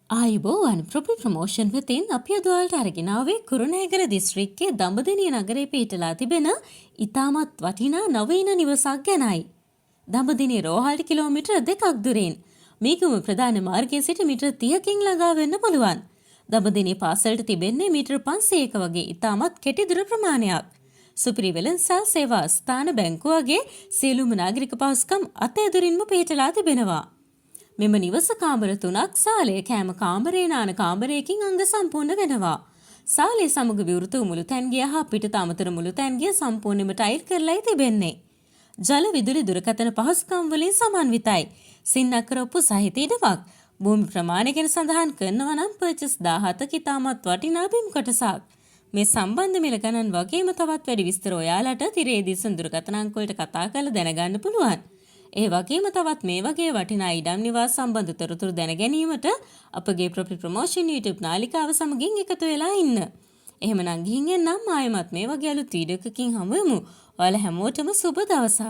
ආයුබෝවන් property promotion වෙතින් අපි අද ඔයාලට අරගෙන ආවේ කුරුණෑගල දිස්ත්‍රික්කයේ දඹදෙණිය නගරයේ පිහිටලා තිබෙන ඉතාමත් වටිනා නවීන නිවසක් ගැනයි. දඹදෙණිය රෝහලට කිලෝමීටර් 2ක් දුරින් මේගම ප්‍රධාන මාර්ගයේ සිට මීටර් 30කින් ළඟා වෙන්න පුළුවන්. දඹදෙණිය පාසලට තිබෙන්නේ මීටර් 500ක වගේ ඉතාමත් කෙටි දුර ප්‍රමාණයක්. සුපිරි වෙළඳ සේවා ස්ථාන බැංකුව වගේ සියලුම නාගරික පහසුකම් අතැදුරින්ම පිහිටලා තිබෙනවා. මෙම නිවස කාමර 3ක් සාලය කෑම කාමරේ නාන කාමරයකින් අංග සම්පූර්ණ වෙනවා. සාලේ සමග විවෘත මුළු තැන්ගිය හා පිටත අමතර මුළු තැන්ගිය සම්පූර්ණයෙන්ම ටයිල් කරලායි තිබෙන්නේ. ජල විදුලි දුරකථන පහසුකම් වලින් සමන්විතයි. සින්නකරප්පු සහිත ඉඩමක්. භූමි ප්‍රමාණය ගැන සඳහන් කරනවා නම් පර්චස් 17ක ඉතාමත් වටිනා බිම් කොටසක්. මේ සම්බන්ධ මිල ගණන් වගේම තවත් වැඩි විස්තර ඔයාලට තිරේදී දුරකථන අංක වලට කතා කරලා දැනගන්න පුළුවන්. ඒ වගේම තවත් මේ වගේ වටිනා ඉඩම් නිවාස සම්බන්ධ තොරතුරු දැන ගැනීමට අපගේ ප්‍රොපර්ටි ප්‍රමෝෂන් YouTube නාලිකාව සමගින් එකතු වෙලා ඉන්න. එහෙමනම් ගිහින් එන්නම් ආයෙමත් මේ වගේ අලුත් වීඩියෝ එකකින් හමු වෙමු. ඔයාලා හැමෝටම සුබ දවසක්.